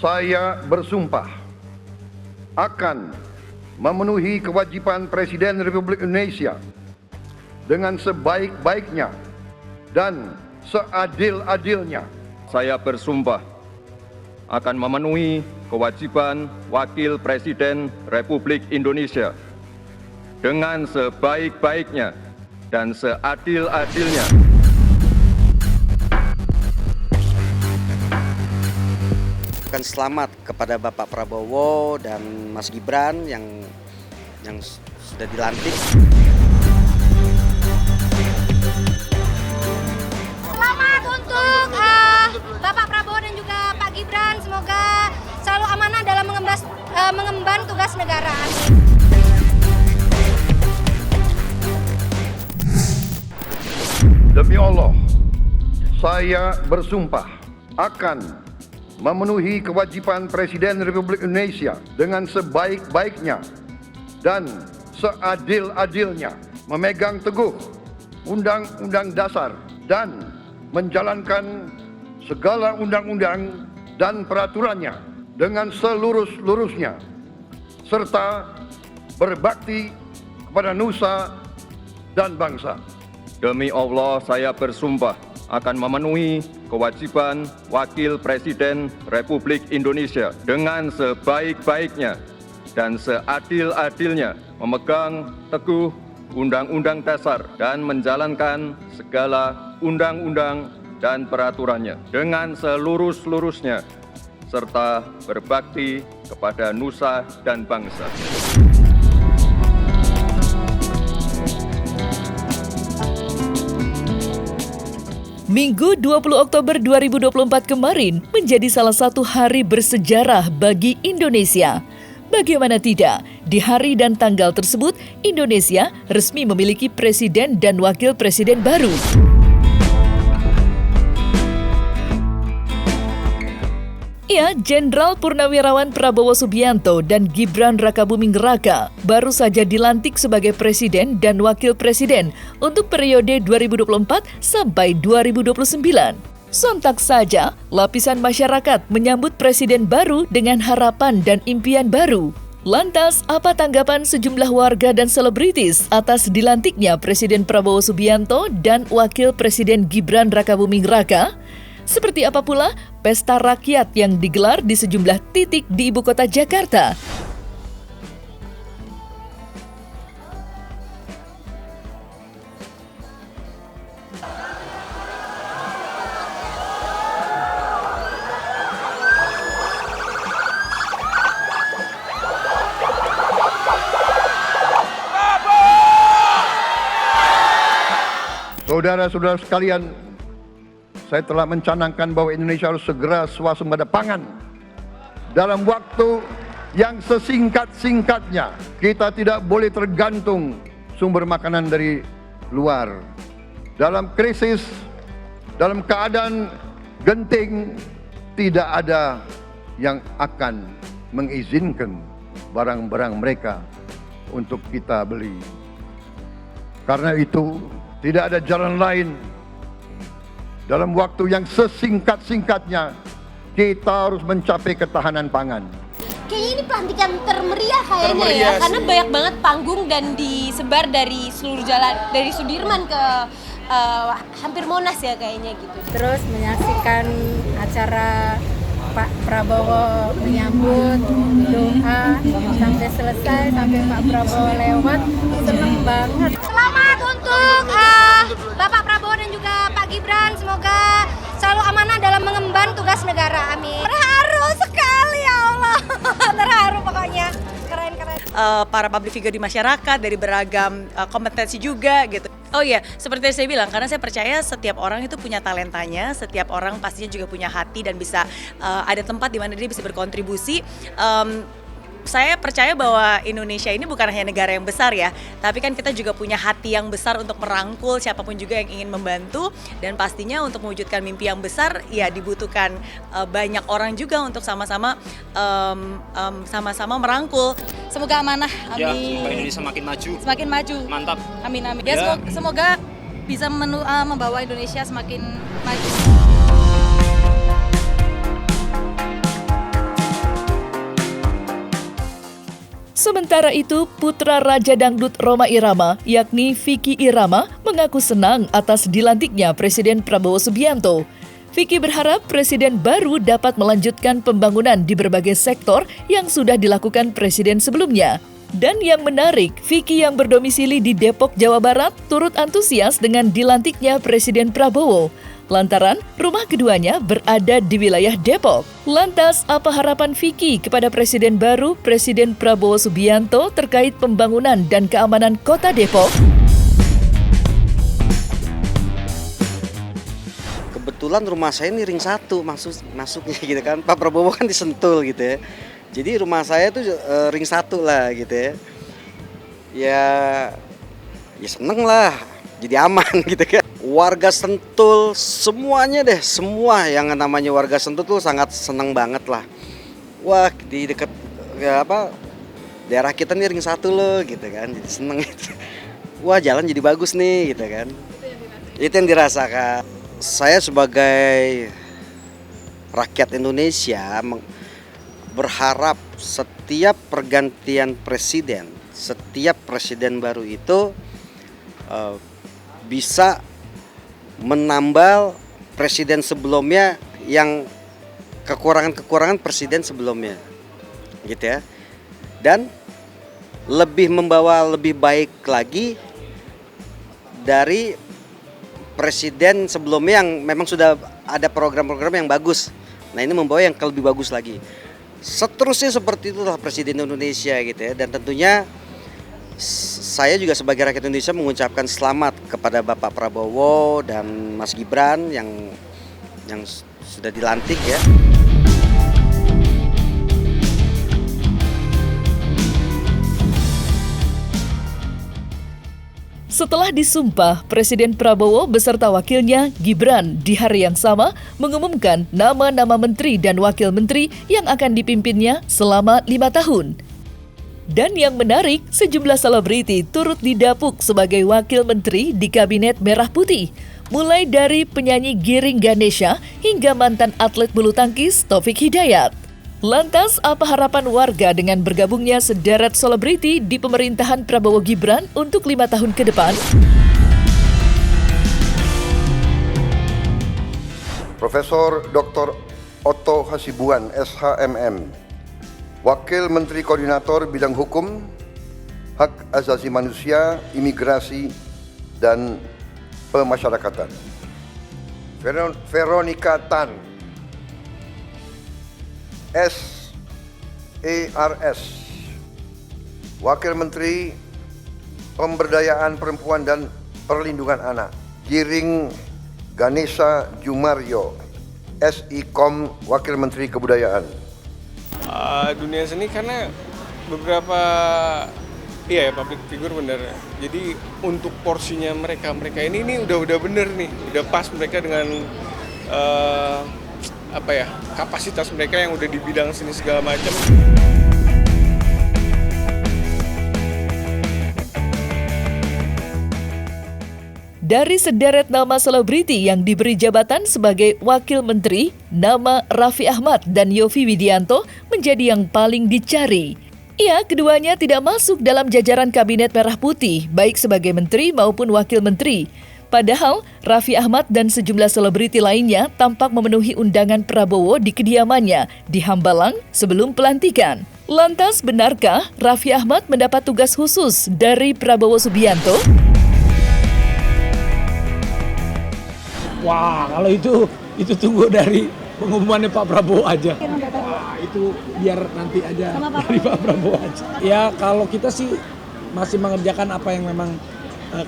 Saya bersumpah akan memenuhi kewajiban Presiden Republik Indonesia dengan sebaik-baiknya dan seadil-adilnya. Saya bersumpah akan memenuhi kewajiban Wakil Presiden Republik Indonesia dengan sebaik-baiknya dan seadil-adilnya. Selamat kepada Bapak Prabowo dan Mas Gibran yang sudah dilantik. Selamat untuk Bapak Prabowo dan juga Pak Gibran, semoga selalu amanah dalam mengemban tugas negara. Demi Allah, saya bersumpah akan memenuhi kewajiban Presiden Republik Indonesia dengan sebaik-baiknya dan seadil-adilnya, memegang teguh Undang-Undang Dasar dan menjalankan segala undang-undang dan peraturannya dengan selurus-lurusnya, serta berbakti kepada nusa dan bangsa. Demi Allah, saya bersumpah akan memenuhi kewajiban Wakil Presiden Republik Indonesia dengan sebaik-baiknya dan seadil-adilnya, memegang teguh Undang-Undang Dasar dan menjalankan segala undang-undang dan peraturannya dengan selurus-lurusnya, serta berbakti kepada nusa dan bangsa. Minggu 20 Oktober 2024 kemarin menjadi salah satu hari bersejarah bagi Indonesia. Bagaimana tidak, di hari dan tanggal tersebut Indonesia resmi memiliki presiden dan wakil presiden baru. Ya, Jenderal Purnawirawan Prabowo Subianto dan Gibran Rakabuming Raka baru saja dilantik sebagai presiden dan wakil presiden untuk periode 2024 sampai 2029. Sontak saja, lapisan masyarakat menyambut presiden baru dengan harapan dan impian baru. Lantas, apa tanggapan sejumlah warga dan selebritis atas dilantiknya Presiden Prabowo Subianto dan Wakil Presiden Gibran Rakabuming Raka? Seperti apa pula pesta rakyat yang digelar di sejumlah titik di ibu kota Jakarta? Saudara-saudara sekalian, saya telah mencanangkan bahwa Indonesia harus segera swasembada pangan. Dalam waktu yang sesingkat-singkatnya, kita tidak boleh tergantung sumber makanan dari luar. Dalam krisis, dalam keadaan genting, tidak ada yang akan mengizinkan barang-barang mereka untuk kita beli. Karena itu, tidak ada jalan lain. Dalam waktu yang sesingkat-singkatnya, kita harus mencapai ketahanan pangan. Kayaknya ini pelantikan termeriah kayaknya ya, karena banyak banget panggung dan disebar dari seluruh jalan, dari Sudirman ke hampir Monas ya kayaknya gitu. Terus menyaksikan acara Pak Prabowo menyambut, doa sampai selesai, sampai Pak Prabowo lewat, seneng banget. Selamat untuk Bapak Prabowo dan juga Pak Gibran, semoga selalu amanah dalam mengemban tugas negara. Amin. Terharu sekali ya Allah, terharu pokoknya, keren-keren. Para public figure di masyarakat dari beragam kompetensi juga gitu. Oh iya, seperti yang saya bilang, karena saya percaya setiap orang itu punya talentanya, setiap orang pastinya juga punya hati dan bisa ada tempat di mana dia bisa berkontribusi. Saya percaya bahwa Indonesia ini bukan hanya negara yang besar ya, tapi kan kita juga punya hati yang besar untuk merangkul siapapun juga yang ingin membantu, dan pastinya untuk mewujudkan mimpi yang besar ya dibutuhkan banyak orang juga untuk sama-sama merangkul. Semoga amanah, amin. Ya, semoga Indonesia makin maju. Semakin maju. Mantap. Amin, amin. Ya, semoga bisa membawa Indonesia semakin maju. Sementara itu, putra Raja Dangdut Rhoma Irama, yakni Vicky Irama, mengaku senang atas dilantiknya Presiden Prabowo Subianto. Vicky berharap Presiden baru dapat melanjutkan pembangunan di berbagai sektor yang sudah dilakukan Presiden sebelumnya. Dan yang menarik, Vicky yang berdomisili di Depok, Jawa Barat, turut antusias dengan dilantiknya Presiden Prabowo. Lantaran rumah keduanya berada di wilayah Depok. Lantas, apa harapan Vicky kepada Presiden baru, Presiden Prabowo Subianto terkait pembangunan dan keamanan Kota Depok? Kebetulan rumah saya ini ring 1 masuknya gitu kan. Pak Prabowo kan di Sentul gitu ya. Jadi rumah saya tuh ring 1 lah gitu ya. Ya seneng lah, jadi aman gitu kan. Warga Sentul semuanya deh, semua yang namanya warga Sentul tuh sangat seneng banget lah. Wah, di dekat daerah kita nih ring 1 loh gitu kan. Jadi seneng gitu. Wah, jalan jadi bagus nih gitu kan. Itu yang dirasakan. Saya sebagai rakyat Indonesia berharap setiap pergantian presiden, setiap presiden baru itu bisa menambal presiden sebelumnya yang kekurangan-kekurangan presiden sebelumnya, gitu ya. Dan membawa lebih baik lagi dari presiden sebelumnya yang memang sudah ada program-program yang bagus. Nah, ini membawa yang lebih bagus lagi. Seterusnya seperti itulah Presiden Indonesia gitu ya. Dan tentunya saya juga sebagai rakyat Indonesia mengucapkan selamat kepada Bapak Prabowo dan Mas Gibran yang sudah dilantik ya. Setelah disumpah, Presiden Prabowo beserta wakilnya Gibran di hari yang sama mengumumkan nama-nama menteri dan wakil menteri yang akan dipimpinnya selama 5 tahun. Dan yang menarik, sejumlah selebriti turut didapuk sebagai wakil menteri di Kabinet Merah Putih. Mulai dari penyanyi Giring Ganesha hingga mantan atlet bulu tangkis Taufik Hidayat. Lantas, apa harapan warga dengan bergabungnya sederet selebriti di pemerintahan Prabowo Gibran untuk 5 tahun ke depan? Profesor Dr. Otto Hasibuan, SHMM, Wakil Menteri Koordinator Bidang Hukum, Hak Asasi Manusia, Imigrasi, dan Pemasyarakatan. Veronica Tan, SARS, Wakil Menteri Pemberdayaan Perempuan dan Perlindungan Anak. Giring Ganesha Jumarjo, SIKOM, Wakil Menteri Kebudayaan. Dunia seni karena beberapa public figure bener. Jadi untuk porsinya mereka ini udah bener nih, udah pas mereka dengan kapasitas mereka yang udah di bidang seni segala macam. Dari sederet nama selebriti yang diberi jabatan sebagai wakil menteri, nama Raffi Ahmad dan Yovie Widianto menjadi yang paling dicari. Keduanya tidak masuk dalam jajaran Kabinet Merah Putih, baik sebagai menteri maupun wakil menteri. Padahal, Raffi Ahmad dan sejumlah selebriti lainnya tampak memenuhi undangan Prabowo di kediamannya di Hambalang sebelum pelantikan. Lantas, benarkah Raffi Ahmad mendapat tugas khusus dari Prabowo Subianto? Wah, kalau itu tunggu dari pengumumannya Pak Prabowo aja. Wah, itu biar nanti aja dari Pak Prabowo aja. Ya, kalau kita sih masih mengerjakan apa yang memang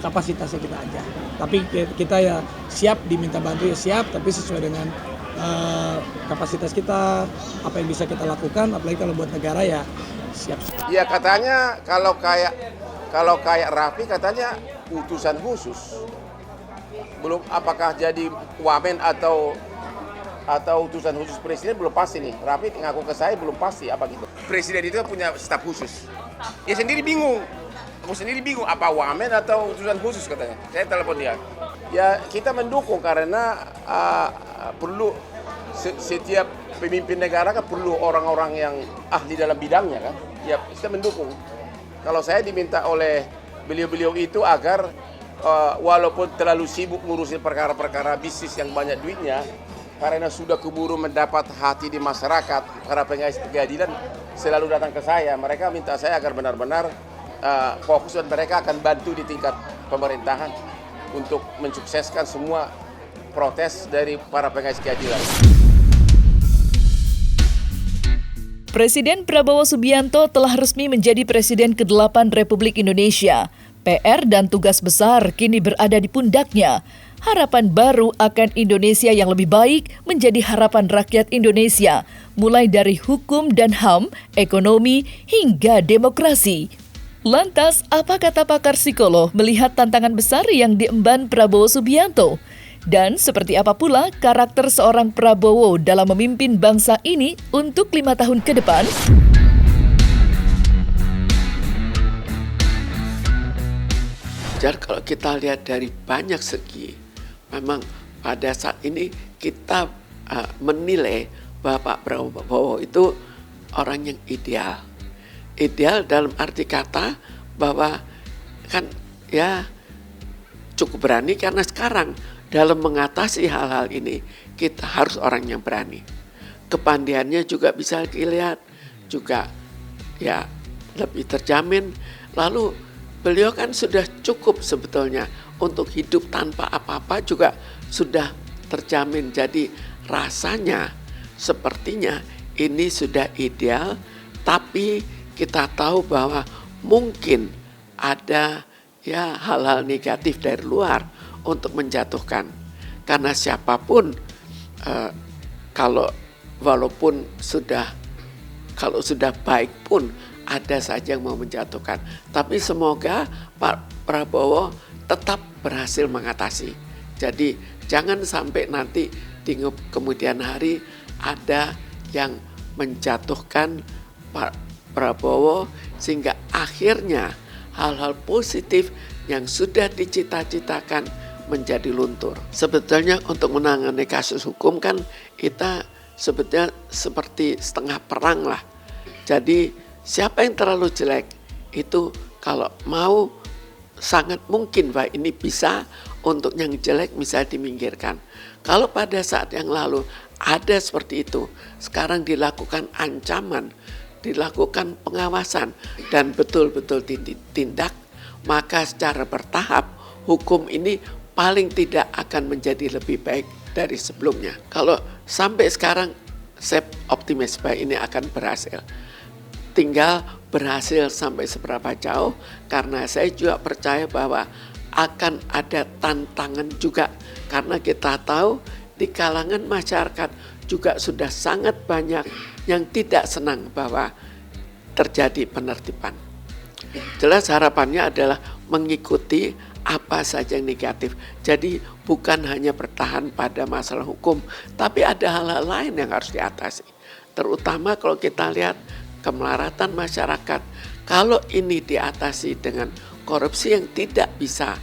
kapasitasnya kita aja. Tapi kita ya siap diminta bantu ya siap, tapi sesuai dengan kapasitas kita, apa yang bisa kita lakukan, apalagi kalau buat negara ya siap. Ya katanya kalau kayak Raffi katanya utusan khusus. Belum apakah jadi wamen atau utusan khusus presiden belum pasti nih. Raffi ngaku ke saya belum pasti apa gitu. Presiden itu punya staf khusus. Dia sendiri bingung. Aku sendiri bingung apa wamen atau utusan khusus katanya. Saya telepon dia. Ya kita mendukung karena perlu setiap pemimpin negara kan perlu orang-orang yang ahli dalam bidangnya kan. Ya kita mendukung. Kalau saya diminta oleh beliau-beliau itu agar walaupun terlalu sibuk ngurusin perkara-perkara bisnis yang banyak duitnya, karena sudah keburu mendapat hati di masyarakat, para pengais keadilan selalu datang ke saya. Mereka minta saya agar benar-benar fokus dan mereka akan bantu di tingkat pemerintahan untuk mensukseskan semua protes dari para pengais keadilan. Presiden Prabowo Subianto telah resmi menjadi Presiden ke-8 Republik Indonesia. PR dan tugas besar kini berada di pundaknya. Harapan baru akan Indonesia yang lebih baik menjadi harapan rakyat Indonesia, mulai dari hukum dan HAM, ekonomi, hingga demokrasi. Lantas, apa kata pakar psikolog melihat tantangan besar yang diemban Prabowo Subianto? Dan seperti apa pula karakter seorang Prabowo dalam memimpin bangsa ini untuk 5 tahun ke depan? Jadi kalau kita lihat dari banyak segi, memang pada saat ini kita menilai bahwa Pak Prabowo itu orang yang ideal. Ideal dalam arti kata bahwa kan ya cukup berani karena sekarang dalam mengatasi hal-hal ini kita harus orang yang berani. Kepandaiannya juga bisa dilihat, juga ya lebih terjamin. Lalu beliau kan sudah cukup sebetulnya untuk hidup tanpa apa-apa juga sudah terjamin. Jadi rasanya sepertinya ini sudah ideal, tapi kita tahu bahwa mungkin ada ya hal-hal negatif dari luar untuk menjatuhkan. Karena siapapun kalau sudah baik pun ada saja yang mau menjatuhkan. Tapi semoga Pak Prabowo tetap berhasil mengatasi. Jadi jangan sampai nanti di kemudian hari ada yang menjatuhkan Pak Prabowo sehingga akhirnya hal-hal positif yang sudah dicita-citakan menjadi luntur. Sebetulnya untuk menangani kasus hukum kan kita sebetulnya seperti setengah perang lah. Jadi siapa yang terlalu jelek itu kalau mau sangat mungkin bahwa ini bisa untuk yang jelek bisa diminggirkan. Kalau pada saat yang lalu ada seperti itu, sekarang dilakukan ancaman, dilakukan pengawasan dan betul-betul ditindak, maka secara bertahap hukum ini paling tidak akan menjadi lebih baik dari sebelumnya. Kalau sampai sekarang saya optimis bahwa ini akan berhasil. Tinggal berhasil sampai seberapa jauh, karena saya juga percaya bahwa akan ada tantangan juga. Karena kita tahu di kalangan masyarakat juga sudah sangat banyak yang tidak senang bahwa terjadi penertiban. Jelas harapannya adalah mengikuti apa saja yang negatif. Jadi bukan hanya bertahan pada masalah hukum, tapi ada hal-hal lain yang harus diatasi. Terutama kalau kita lihat kemelaratan masyarakat. Kalau ini diatasi dengan korupsi yang tidak bisa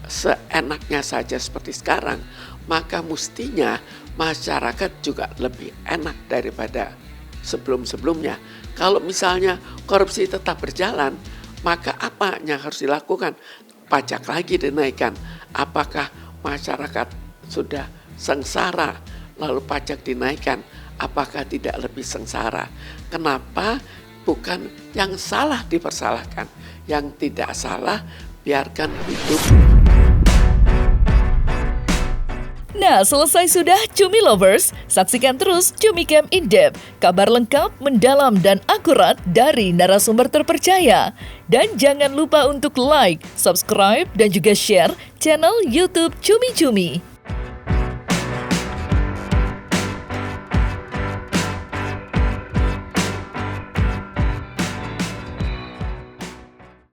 seenaknya saja seperti sekarang, maka mestinya masyarakat juga lebih enak daripada sebelum-sebelumnya. Kalau misalnya korupsi tetap berjalan, maka apa yang harus dilakukan? Pajak lagi dinaikkan. Apakah masyarakat sudah sengsara lalu pajak dinaikkan? Apakah tidak lebih sengsara? Kenapa bukan yang salah dipersalahkan? Yang tidak salah biarkan hidup. Nah, selesai sudah Cumi Lovers. Saksikan terus Cumi Camp In-Depth, kabar lengkap, mendalam, dan akurat dari narasumber terpercaya. Dan jangan lupa untuk like, subscribe, dan juga share channel YouTube Cumi Cumi.